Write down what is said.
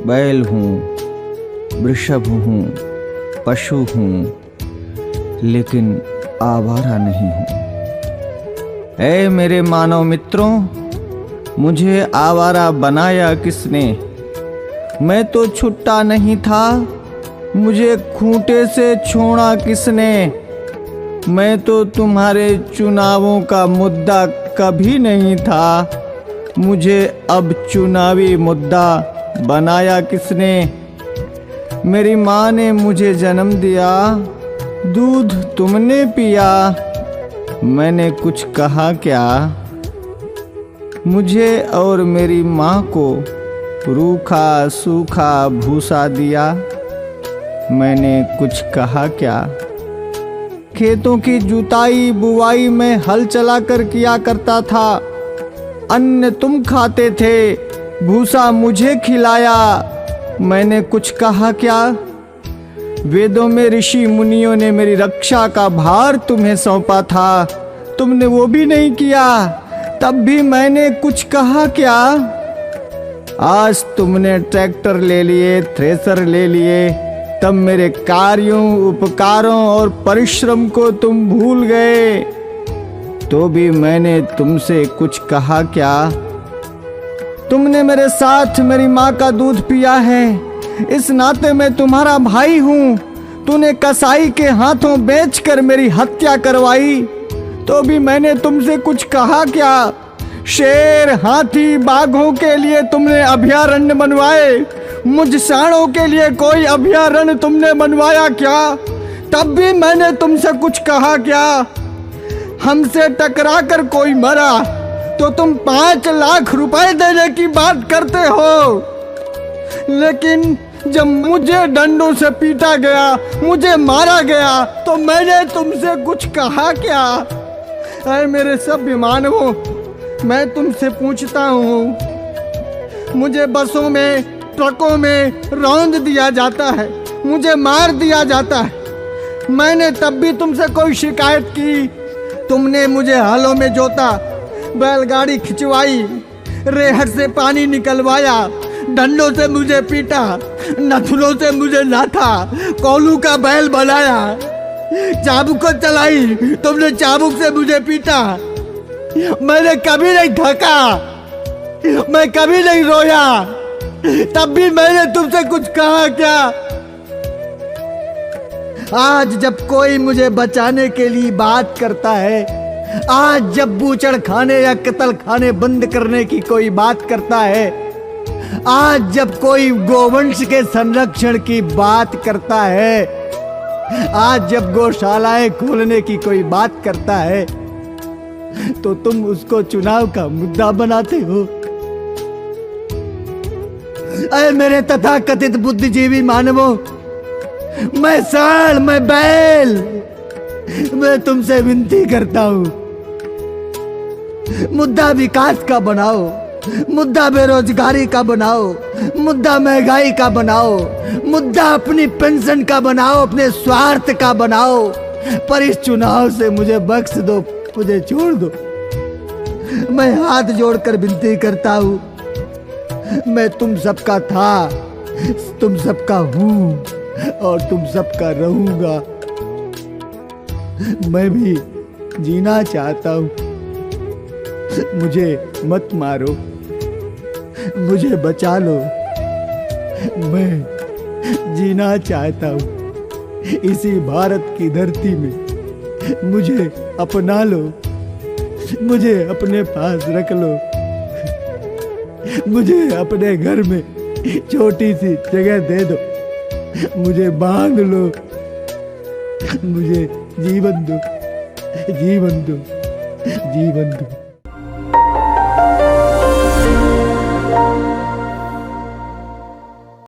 बैल हूँ, वृषभ हूँ, पशु हूँ, लेकिन आवारा नहीं हूँ। ऐ मेरे मानव मित्रों, मुझे आवारा बनाया किसने? मैं तो छुट्टा नहीं था, मुझे खूंटे से छोड़ा किसने? मैं तो तुम्हारे चुनावों का मुद्दा कभी नहीं था, मुझे अब चुनावी मुद्दा बनाया किसने? मेरी माँ ने मुझे जन्म दिया, दूध तुमने पिया, मैंने कुछ कहा क्या? मुझे और मेरी माँ को रूखा सूखा भूसा दिया, मैंने कुछ कहा क्या? खेतों की जुताई बुवाई में हल चलाकर किया करता था, अन्न तुम खाते थे, भूसा मुझे खिलाया, मैंने कुछ कहा क्या? वेदों में ऋषि मुनियों ने मेरी रक्षा का भार तुम्हें सौंपा था, तुमने वो भी नहीं किया, तब भी मैंने कुछ कहा क्या? आज तुमने ट्रैक्टर ले लिए, थ्रेसर ले लिए, तब मेरे कार्यों, उपकारों और परिश्रम को तुम भूल गए, तो भी मैंने तुमसे कुछ कहा क्या? तुमने मेरे साथ मेरी माँ का दूध पिया है, इस नाते मैं तुम्हारा भाई हूँ। तूने कसाई के हाथों बेचकर मेरी हत्या करवाई, तो भी मैंने तुमसे कुछ कहा क्या? शेर, हाथी, बाघों के लिए तुमने अभयारण्य बनवाए, मुझ सांडों के लिए कोई अभयारण्य तुमने बनवाया क्या? तब भी मैंने तुमसे कुछ कहा क्या? हमसे टकरा कर कोई मरा तो तुम 5 लाख रुपए देने की बात करते हो, लेकिन जब मुझे डंडों से पीटा गया, मुझे मारा गया, तो मैंने तुमसे कुछ कहा क्या? अरे मेरे सभ्य मानवों, मैं तुमसे पूछता हूँ, मुझे बसों में, ट्रकों में रौंद दिया जाता है, मुझे मार दिया जाता है, मैंने तब भी तुमसे कोई शिकायत की? तुमने मुझे हलों में जोता, बैलगाड़ी खिंचवाई, रेहड़ से पानी निकलवाया, डंडों से मुझे पीटा, नथुलों से मुझे नाथा, कोलू का बैल बनाया, चाबुक चलाई, तुमने चाबुक से मुझे पीटा, मैंने कभी नहीं थका, मैं कभी नहीं रोया, तब भी मैंने तुमसे कुछ कहा क्या? आज जब कोई मुझे बचाने के लिए बात करता है, आज जब बूचड़ खाने या कत्ल खाने बंद करने की कोई बात करता है, आज जब कोई गोवंश के संरक्षण की बात करता है, आज जब गौशालाएं खोलने की कोई बात करता है, तो तुम उसको चुनाव का मुद्दा बनाते हो। अरे मेरे तथाकथित बुद्धिजीवी मानवों, मैं सांड, मैं बैल, मैं तुमसे विनती करता हूं, मुद्दा विकास का बनाओ, मुद्दा बेरोजगारी का बनाओ, मुद्दा महंगाई का बनाओ, मुद्दा अपनी पेंशन का बनाओ, अपने स्वार्थ का बनाओ, पर इस चुनाव से मुझे बख्श दो, मुझे छोड़ दो। मैं हाथ जोड़कर विनती करता हूं, मैं तुम सबका था, तुम सबका हूं और तुम सबका रहूंगा। मैं भी जीना चाहता हूं, मुझे मत मारो, मुझे बचा लो, मैं जीना चाहता हूं इसी भारत की धरती में, मुझे अपना लो, मुझे अपने पास रख लो, मुझे अपने घर में छोटी सी जगह दे दो, मुझे बांध लो, मुझे जीवन दो, जीवन दो, जीवन दो।